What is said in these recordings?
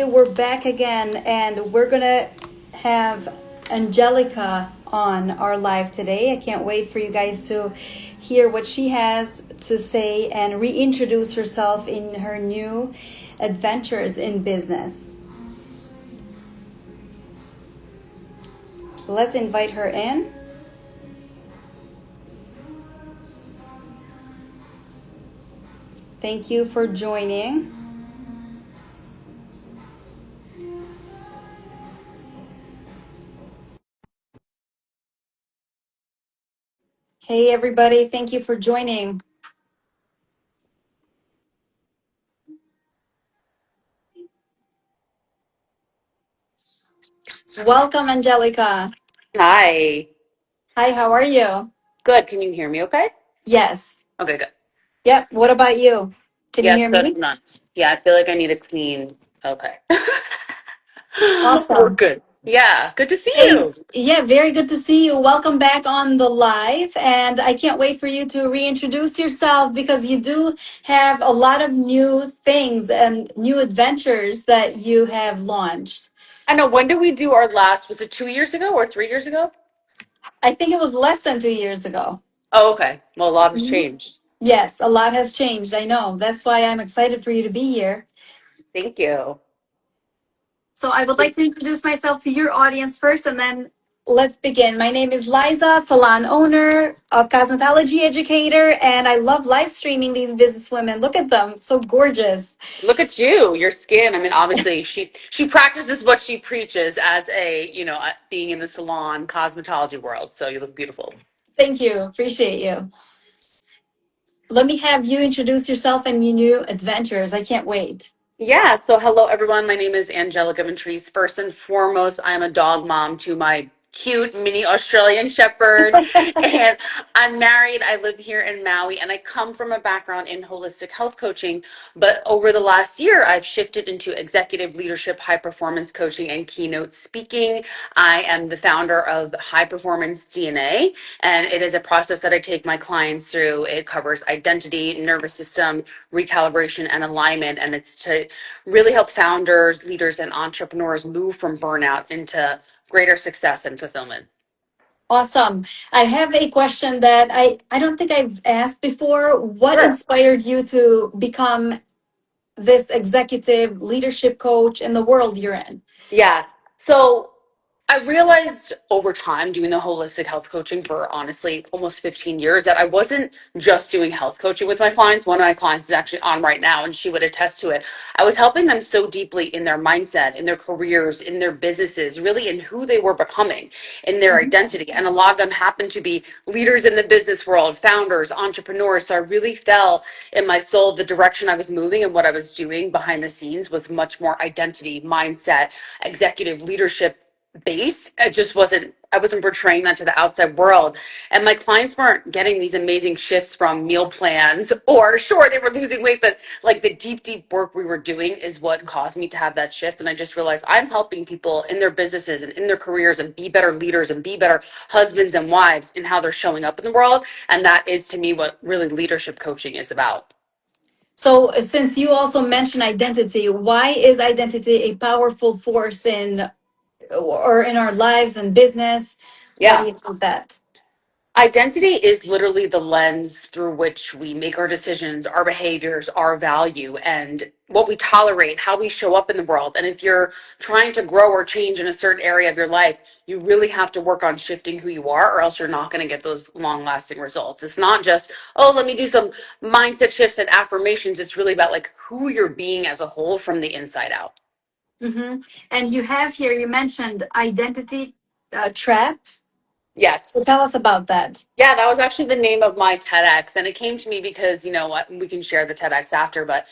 We're back again, and we're gonna have Angelica on our live today. I can't wait for you guys to hear what she has to say and reintroduce herself in her new adventures in business. Let's invite her in. Thank you for joining. Hey, everybody. Thank you for joining. Welcome, Angelica. Hi. Hi, how are you? Good. Can you hear me okay? Yes. Okay, good. Yep. What about you? Can you Yes, hear good. me? Hold on. Yeah, I feel like I need a clean. Okay. We're Awesome. good. Yeah, good to see you. Thanks. Yeah, very good to see you. Welcome back on the live. And I can't wait for you to reintroduce yourself because you do have a lot of new things and new adventures that you have launched. I know, when did we do our last? Was it 2 years ago or 3 years ago? I think it was less than 2 years ago. Oh, okay. Well, a lot has Mhm. changed. Yes, a lot has changed. I know. That's why I'm excited for you to be here. Thank you. So I would So, like to introduce myself to your audience first, and then let's begin. My name is Liza, salon owner, a cosmetology educator, and I love live streaming these business women. Look at them, so gorgeous. look at you, your skin. I mean, obviously, she practices what she preaches as being in the salon cosmetology world. So you look beautiful. Thank you, appreciate you. Let me have you introduce yourself and your new adventures. I can't wait. Yeah, so hello everyone. My name is Angelica Ventrese. First and foremost, I'm a dog mom to my cute mini Australian Shepherd, and I'm married. I live here in Maui, and I come from a background in holistic health coaching. But over the last year, I've shifted into executive leadership, high performance coaching, and keynote speaking. I am the founder of High Performance DNA, and it is a process that I take my clients through. It covers identity, nervous system, recalibration, and alignment, and it's to really help founders, leaders, and entrepreneurs move from burnout into greater success and fulfillment. Awesome. I have a question that I don't think I've asked before. What Sure. inspired you to become this executive leadership coach in the world you're in? Yeah. So I realized over time doing the holistic health coaching for honestly almost 15 years that I wasn't just doing health coaching with my clients. One of my clients is actually on right now and she would attest to it. I was helping them so deeply in their mindset, in their careers, in their businesses, really in who they were becoming, in their Mhm. identity. And a lot of them happened to be leaders in the business world, founders, entrepreneurs. So I really felt in my soul the direction I was moving and what I was doing behind the scenes was much more identity, mindset, executive leadership base. It just wasn't, I wasn't portraying that to the outside world. And my clients weren't getting these amazing shifts from meal plans, or sure, they were losing weight, but like the deep, deep work we were doing is what caused me to have that shift. And I just realized I'm helping people in their businesses and in their careers and be better leaders and be better husbands and wives in how they're showing up in the world. And that is to me what really leadership coaching is about. So, since you also mentioned identity, why is identity a powerful force in or in our lives and business? What do Yeah. you think that? Identity is literally the lens through which we make our decisions, our behaviors, our value, and what we tolerate, how we show up in the world. And if you're trying to grow or change in a certain area of your life, you really have to work on shifting who you are, or else you're not going to get those long lasting results. It's not just, oh, let me do some mindset shifts and affirmations. It's really about like who you're being as a whole from the inside out. Mm-hmm. And you have here, you mentioned identity trap. Yes. So, tell us about that. Yeah, that was actually the name of my TEDx. And it came to me because, you know what, we can share the TEDx after, but,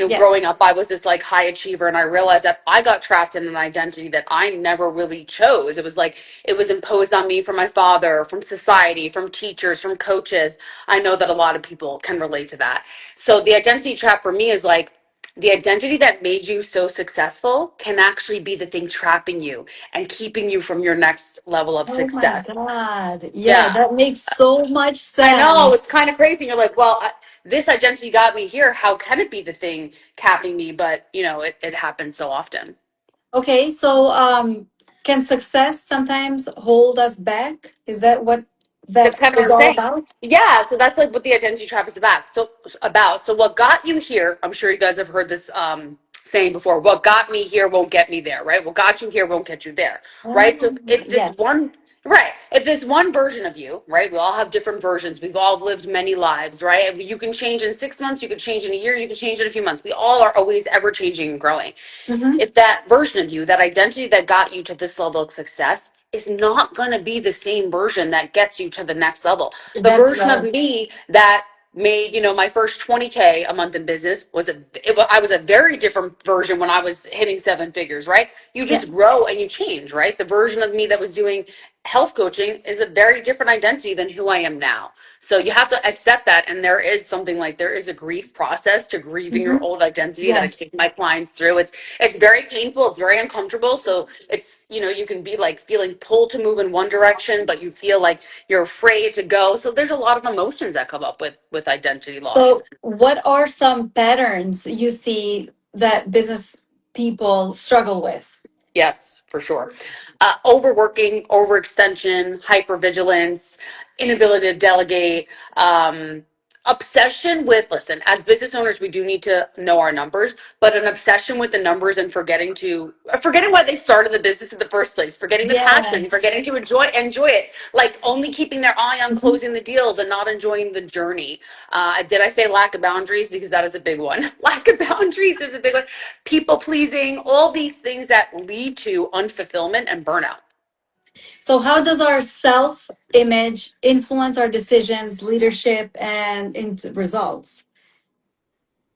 Yes. growing up, I was this like high achiever. And I realized that I got trapped in an identity that I never really chose. It was like, it was imposed on me from my father, from society, from teachers, from coaches. I know that a lot of people can relate to that. So the identity trap for me is like, the identity that made you so successful can actually be the thing trapping you and keeping you from your next level of Oh my success. God. Yeah, Yeah. that makes so much I know it's sense. kind of crazy. You're like, well, this identity got me here. How can it be the thing capping me? But, it happens so often. Okay, so can success sometimes hold us back? Is that what That's that kind of what is I'm all saying. about? Yeah, so that's like what the identity trap is about. So what got you here, I'm sure you guys have heard this saying before, what got me here won't get me there, right? What got you here won't get you there, right? So if this Yes. one right, if this one version of you, right? We all have different versions. We've all lived many lives, right? You can change in 6 months, you can change in a year, you can change in a few months. We all are always ever changing and growing. Mm-hmm. If that version of you, that identity that got you to this level of success, is not going to be the same version that gets you to the next level. The That's version of right. me that made, my first 20K a month in business I was a very different version when I was hitting 7 figures, right? You Yeah. just grow and you change, right? The version of me that was doing health coaching is a very different identity than who I am now. So you have to accept that. And there is a grief process to grieving Mm-hmm. your old identity that I Yes. take my clients through. It's very painful. It's very uncomfortable. So you can be like feeling pulled to move in one direction, but you feel like you're afraid to go. So there's a lot of emotions that come up with identity loss. So, what are some patterns you see that business people struggle with? Yes, for sure. Overworking, overextension, hypervigilance, inability to delegate, obsession with, listen, as business owners, we do need to know our numbers, but an obsession with the numbers and forgetting why they started the business in the first place, forgetting the passion, Yes. forgetting to enjoy it, like only keeping their eye on Mhm. closing the deals and not enjoying the journey. Did I say lack of boundaries? Because that is a big one. Lack of boundaries is a big one. People pleasing, all these things that lead to unfulfillment and burnout. So, how does our self image influence our decisions, leadership, and into results?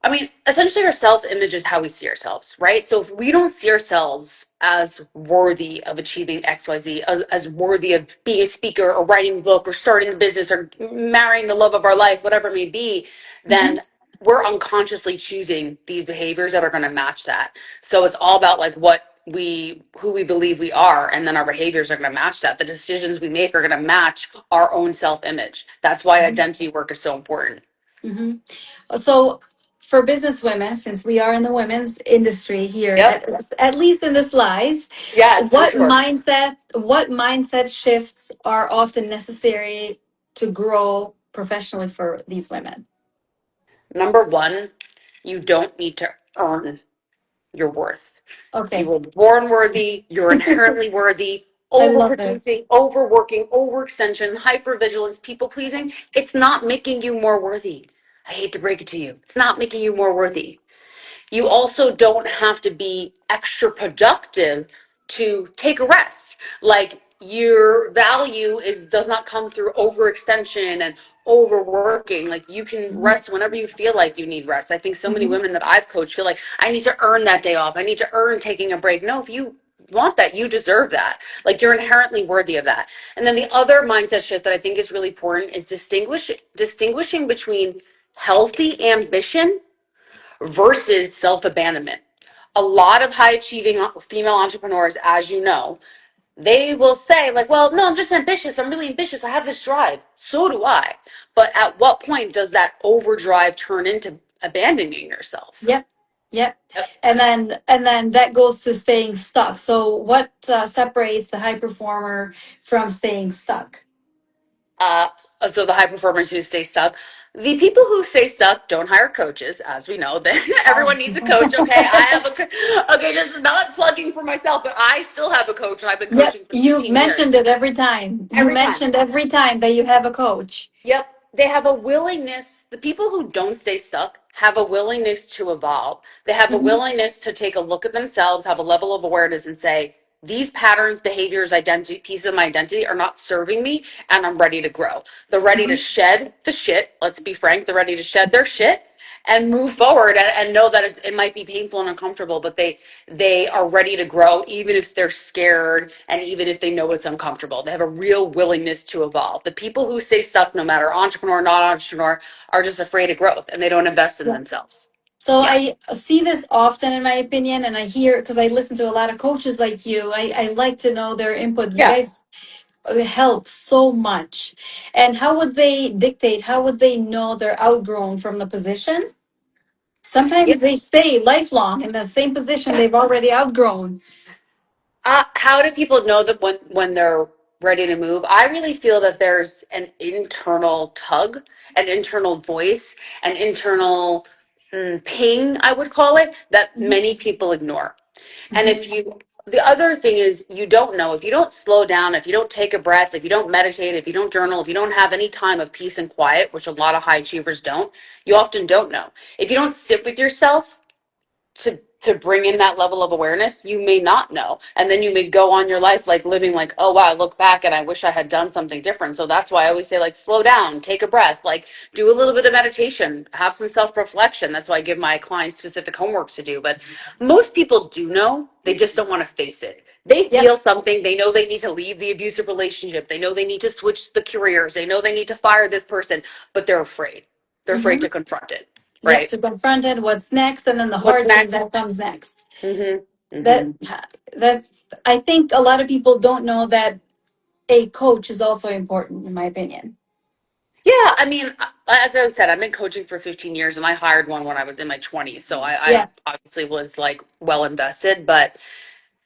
I mean, essentially, our self image is how we see ourselves, right? So if we don't see ourselves as worthy of achieving XYZ, as worthy of being a speaker or writing a book or starting a business or marrying the love of our life, whatever it may be, Mhm. then we're unconsciously choosing these behaviors that are going to match that. So it's all about like who we believe we are, and then our behaviors are going to match that. The decisions we make are going to match our own self image. That's why identity work is so important. Hmm. So, for business women, since we are in the women's industry here, Yep. at least in this live, Yes, for sure. what mindset shifts are often necessary to grow professionally for these women? Number one, you don't need to earn your worth. You Okay, were born worthy, you're inherently worthy. I love it. Overproducing, overworking, overextension, hypervigilance, people pleasing, it's not making you more worthy. I hate to break it to you. It's not making you more worthy. You also don't have to be extra productive to take a rest. Like your value is does not come through overextension and overworking. Like you can Mhm. rest whenever you feel like you need rest. I think so many Mhm. women that I've coached feel like I need to earn that day off. I need to earn taking a break. No, if you want that, you deserve that. Like you're inherently worthy of that. And then the other mindset shift that I think is really important is distinguishing between healthy ambition versus self abandonment. A lot of high achieving female entrepreneurs, as you know, they will say, like, well, no, I'm just ambitious. I'm really ambitious. I have this drive. So do I. But at what point does that overdrive turn into abandoning yourself? Yep. Yep. And then that goes to staying stuck. So what separates the high performer from staying stuck? Uh, so the high performers who stay stuck. The people who stay stuck don't hire coaches, as we know. That everyone needs a coach. Okay, I have okay, just not plugging for myself, but I still have a coach, and I've been Yep, coaching for you 15 mentioned years. it every time. You Every time. mentioned every time that you have a coach. Yep. They have a willingness, the people who don't stay stuck have a willingness to evolve. They have a Mhm. willingness to take a look at themselves, have a level of awareness, and say, these patterns, behaviors, identity, pieces of my identity are not serving me, and I'm ready to grow. They're ready to Mhm. shed the shit. Let's be frank. They're ready to shed their shit and move forward and know that it might be painful and uncomfortable, but they are ready to grow even if they're scared and even if they know it's uncomfortable. They have a real willingness to evolve. The people who stay stuck, no matter entrepreneur or not entrepreneur, are just afraid of growth and they don't invest in Yeah. themselves. So Yeah. I see this often in my opinion, and I hear because I listen to a lot of coaches like you. I like to know their input. You Yeah. guys help so much. And how would they dictate? How would they know they're outgrown from the position? Yeah. Sometimes they stay lifelong in the same position they've already outgrown. How do people know that when they're ready to move? I really feel that there's an internal tug, an internal voice, an internal ping, I would call it, that Mhm, many people ignore. And mhm. the other thing is, you don't know. If you don't slow down, if you don't take a breath, if you don't meditate, if you don't journal, if you don't have any time of peace and quiet, which a lot of high achievers don't, you often don't know. If you don't sit with yourself to bring in that level of awareness, you may not know, and then you may go on your life like living like, oh wow, I look back and I wish I had done something different. So that's why I always say, like, slow down, take a breath, like do a little bit of meditation, have some self-reflection. That's why I give my clients specific homework to do. But most people do know, they just don't want to face it. They Yep. feel something, they know they need to leave the abusive relationship, they know they need to switch the careers, they know they need to fire this person, but they're afraid. They're afraid Hmm. to confront it, Yep. right? To confront it, what's next, and then the What's hard thing next? that comes next. Mm-hmm. Mm-hmm. That that's. I think a lot of people don't know that a coach is also important, in my opinion. Yeah, I mean, as I said, I've been coaching for 15 years and I hired one when I was in my 20s. So I Yeah. obviously was like well invested. But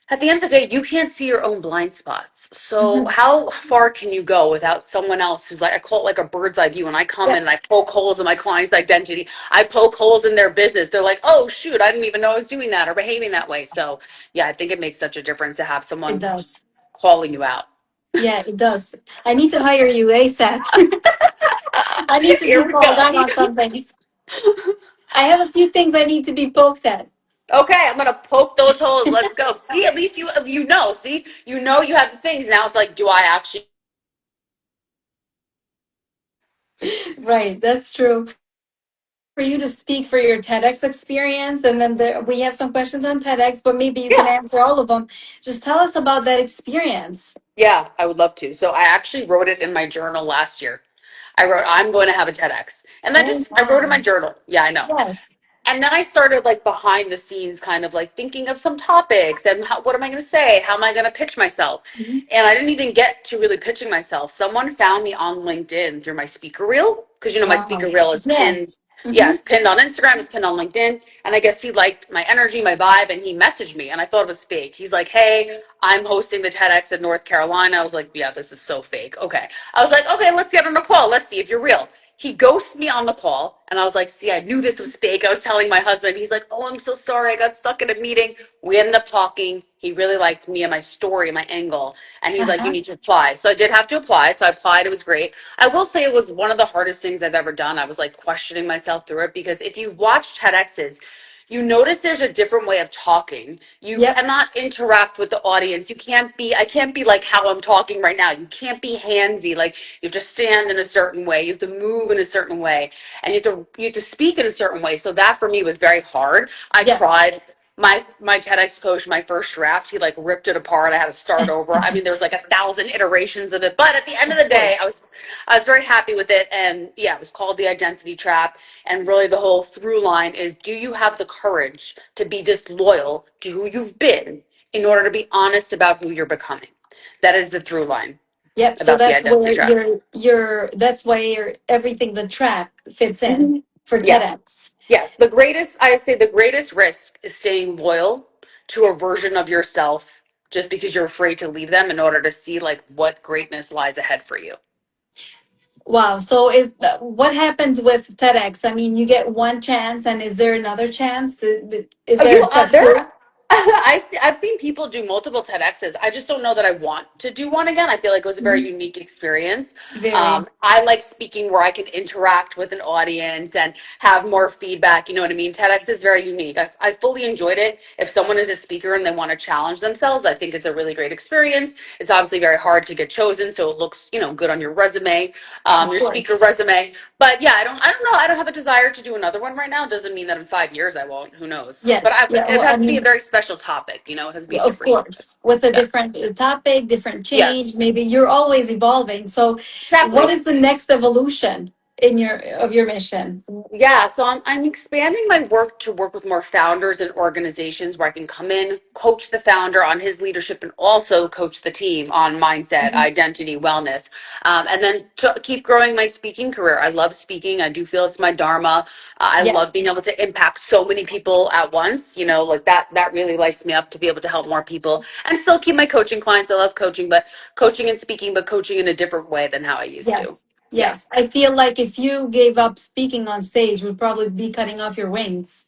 at the end of the day, you can't see your own blind spots. So Hmm. how far can you go without someone else who's like, I call it like a bird's eye view. And I come in Yep. and I poke holes in my client's identity. I poke holes in their business. They're like, oh, shoot, I didn't even know I was doing that or behaving that way. So yeah, I think it makes such a difference to have It someone does. calling you out. Yeah, it does. I need to hire you ASAP. I need to Here be we called go. out on some things. I have a few things I need to be poked at. Okay, I'm gonna poke those holes. Let's go. See, at least you know. See, you know you have the things. Now it's like, do I actually? Right, that's true. For you to speak for your TEDx experience, and then we have some questions on TEDx, but maybe you can Yeah, answer all of them. Just tell us about that experience. yeah, I would love to. So I actually wrote it in my journal last year. I wrote, I'm going to have a TEDx, and that Oh, just I wrote in my wow. journal. Yeah, I know. Yes. And then I started like behind the scenes, kind of like thinking of some topics and what am I going to say? How am I going to pitch myself? Mhm. And I didn't even get to really pitching myself. Someone found me on LinkedIn through my speaker reel, because my speaker Wow. reel is pinned. Yes. Yeah, Hmm. it's pinned on Instagram, it's pinned on LinkedIn. And I guess he liked my energy, my vibe, and he messaged me. And I thought it was fake. He's like, hey, I'm hosting the TEDx in North Carolina. I was like, yeah, this is so fake. Okay. I was like, okay, let's get on a call. Let's see if you're real. He ghosted me on the call, and I was like, see, I knew this was fake. I was telling my husband. He's like, oh, I'm so sorry, I got stuck in a meeting. We ended up talking. He really liked me and my story, my angle, and he's like, you Uh-huh. need to apply. So I did have to apply. So I applied. It was great. I will say it was one of the hardest things I've ever done. I was like questioning myself through it, because if you've watched TEDx's, you notice there's a different way of talking. You Yep. cannot interact with the audience. I can't be like how I'm talking right now. You can't be handsy. Like, you have to stand in a certain way. You have to move in a certain way, and you have to speak in a certain way. So that for me was very hard. I Yep. cried. My TEDx coach, my first draft, he like ripped it apart. I had to start over. I mean, there was like 1,000 iterations of it, but at the end of Of the day, course. I was very happy with it. And yeah, it was called The Identity Trap. And really, the whole through line is, do you have the courage to be disloyal to who you've been in order to be honest about who you're becoming? That is the through line Yep. So about the that's identity where trap. your that's where your everything the track fits in Hmm. for Yeah. TEDx. Yes. I say the greatest risk is staying loyal to a version of yourself just because you're afraid to leave them in order to see like what greatness lies ahead for you. Wow. So what happens with TEDx? I mean, you get one chance, and is there another chance? Is Oh, there a you step there? two? I've seen people do multiple TEDx's. I just don't know that I want to do one again. I feel like it was a very Mhm. unique experience. Very. I like speaking where I can interact with an audience and have more feedback. You know what I mean? TEDx is very unique. I fully enjoyed it. If someone is a speaker and they want to challenge themselves, I think it's a really great experience. It's obviously very hard to get chosen, so it looks, good on your resume, Of your speaker course. resume. But yeah, I don't know. I don't have a desire to do another one right now. Doesn't mean that in 5 years I won't. Who knows? But Yes. Yeah. it Well, I has to be a mean, very special topic. It has to be a of different topic. course, with a Yeah. different topic, different Yes. change. Maybe you're always evolving. So, what Exactly. is the next evolution? in your mission? Yeah, so I'm expanding my work to work with more founders and organizations where I can come in, coach the founder on his leadership, and also coach the team on mindset, Mhm. identity, wellness, and then to keep growing my speaking career. I love speaking. I do feel it's my dharma. I love Yes. being able to impact so many people at once. You know, like that really lights me up to be able to help more people and still keep my coaching clients. I love coaching, but coaching and speaking, but coaching in a different way than how I used to. Yes. Yeah. Yes. I feel like if you gave up speaking on stage, we'd probably be cutting off your wings.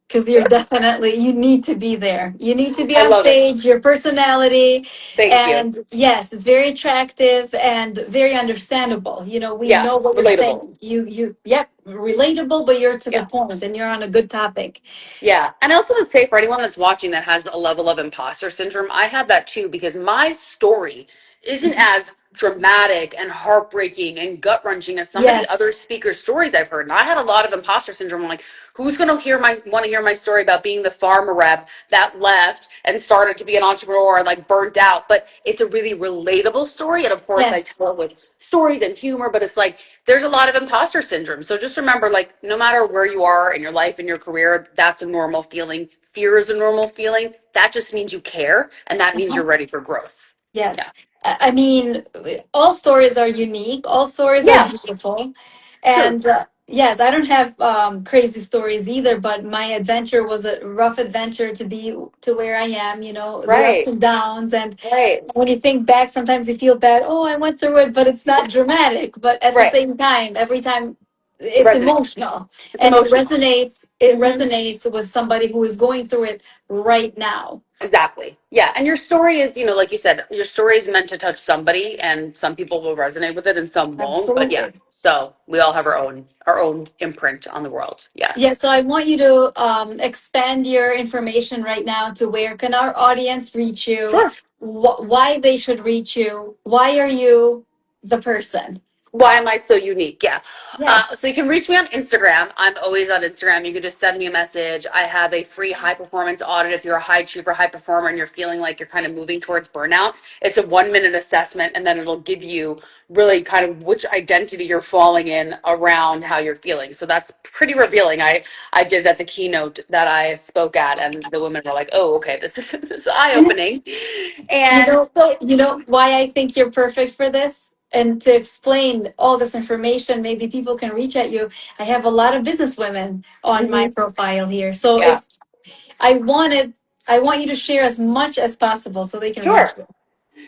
Because you need to be there. You need to be I on love it. stage, your personality. Thank you. And yes, it's very attractive and very understandable. We Yeah, know what you're relatable. saying. Yep, relatable, but you're to the Yeah. point and you're on a good topic. Yeah. And I also want to say for anyone that's watching that has a level of imposter syndrome, I have that too because my story isn't Mhm. as dramatic and heartbreaking and gut wrenching as some of the Yes, other speakers' stories I've heard. And I had a lot of imposter syndrome. I'm like, who's going to hear my story about being the pharma rep that left and started to be an entrepreneur and like burnt out? But it's a really relatable story. And of course, I yes, tell it with stories and humor, but it's like, there's a lot of imposter syndrome. So just remember, like, no matter where you are in your life, in your career, that's a normal feeling. Fear is a normal feeling. That just means you care, and that means uh-huh, you're ready for growth. Yeah. yes. I mean, all stories are unique, all stories are Yeah, beautiful. true. And yes, I don't have crazy stories either, but my adventure was a rough adventure to be to where I am, the ups Right. and downs. And Right. when you think back, sometimes you feel bad. Oh, I went through it, but it's not dramatic. But at the Right. same time, every time It it's resonates. emotional It's and it emotional. resonates. It Hmm. resonates with somebody who is going through it right now. Exactly. Yeah. And your story is, like you said, your story is meant to touch somebody and some people will resonate with it and some won't. But yeah. Absolutely. So we all have our own imprint on the world. Yeah, Yes. so I want you to expand your information right now to where can our audience reach you, Sure. why they should reach you, why are you the person? Why am I so unique? Yeah. Yes. So you can reach me on Instagram. I'm always on Instagram. You can just send me a message. I have a free high performance audit. If you're a high achiever, high performer, and you're feeling like you're kind of moving towards burnout, it's a 1 minute assessment, and then it'll give you really kind of which identity you're falling in around how you're feeling. So that's pretty revealing. I did that the keynote that I spoke at, and the women were like, "Oh, okay, this is eye opening." You And know, so. you know why I think you're perfect for this? And to explain all this information, maybe people can reach at you. I have a lot of business women on my Mhm. profile here. So Yeah. I wanted, I want you to share as much as possible so they can reach Sure. you.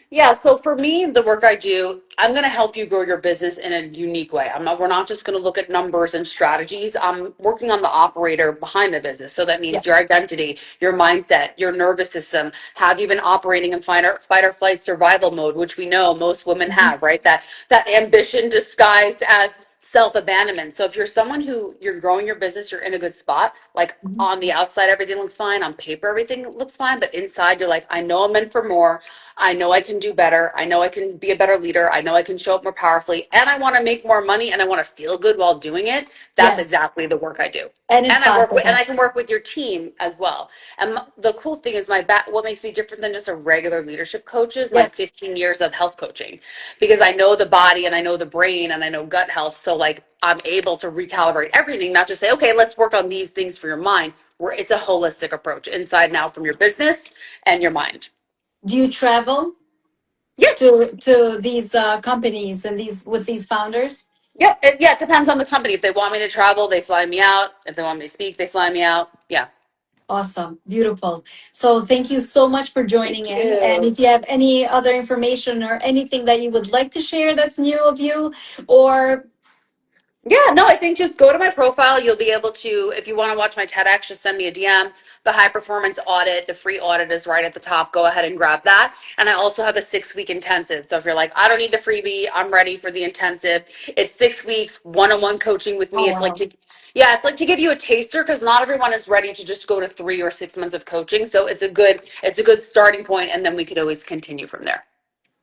Yeah, so for me, the work I do, I'm going to help you grow your business in a unique way. We're not just going to look at numbers and strategies. I'm working on the operator behind the business. So that means your Yes. identity, your mindset, your nervous system. Have you been operating in fight or flight survival mode, which we know most women Mhm. have, right? That ambition disguised as self-abandonment. So if you're someone who you're growing your business, you're in a good spot. Like Mhm. on the outside, everything looks fine. On paper, everything looks fine. But inside, you're like, I know I'm meant for more. I know I can do better. I know I can be a better leader. I know I can show up more powerfully. And I want to make more money and I want to feel good while doing it. That's Yes. exactly the work I do. And it's And possible. I can work with your team as well. And the cool thing is what makes me different than just a regular leadership coach is my Yes. 15 years of health coaching because I know the body and I know the brain and I know gut health. So like I'm able to recalibrate everything, not just say, okay, let's work on these things for your mind, where it's a holistic approach inside and out from your business and your mind. Do you travel Yeah. to these companies and these with these founders? Yep. Yeah, it depends on the company. If they want me to travel, they fly me out. If they want me to speak, they fly me out. Yeah. Awesome. Beautiful. So thank you so much for joining Thank in. And you. if you have any other information or anything that you would like to share that's new of you, or Yeah, no, I think just go to my profile. You'll be able to, if you want to watch my TEDx, just send me a DM. The high performance audit, the free audit is right at the top. Go ahead and grab that. And I also have a 6 week intensive. So if you're like, I don't need the freebie, I'm ready for the intensive. It's 6 weeks, one-on-one coaching with oh me. wow. It's like to give you a taster because not everyone is ready to just go to 3 or 6 months of coaching. So it's a good starting point, and then we could always continue from there.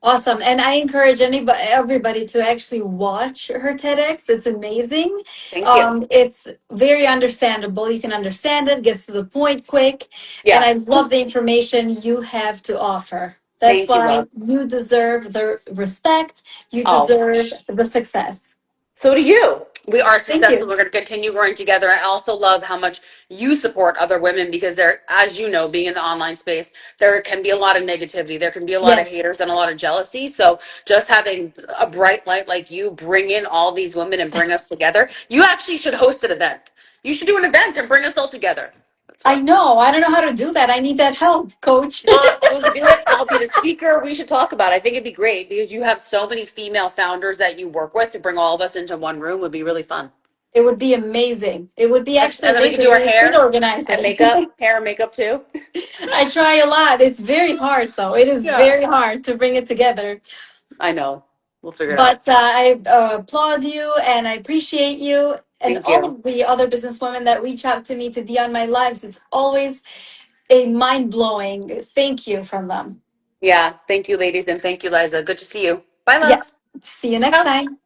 Awesome. And I encourage everybody to actually watch her TEDx. It's amazing. Thank you. It's very understandable. You can understand it, gets to the point quick. And I Yes. love the information you have to offer. That's Thank you, why love. you deserve the respect. You Oh, deserve the success. So do you. We are Thank successful. you. We're going to continue growing together. I also love how much you support other women because there, as you know, being in the online space, there can be a lot of negativity. There can be a lot of Yes, haters and a lot of jealousy. So just having a bright light like you bring in all these women and bring us together. You actually should host an event. You should do an event and bring us all together. That's I what. know. I don't know how to do that. I need that help, coach. Well, we'll do it. I'll be the speaker. We should talk about it. I think it'd be great because you have so many female founders that you work with to bring all of us into one room would be really fun. It would be amazing. It would be actually And then we can amazing. do our We should hair organize and it. makeup, hair and makeup too. I try a lot. It's very hard, though. It is Yeah, very hard to bring it together. I know. We'll figure it out. But I applaud you and I appreciate you and Thank all you. of the other businesswomen that reach out to me to be on my lives. It's always a mind blowing thank you from them. Yeah, thank you, ladies, and thank you, Liza. Good to see you. Bye, love. Yes. See you next time.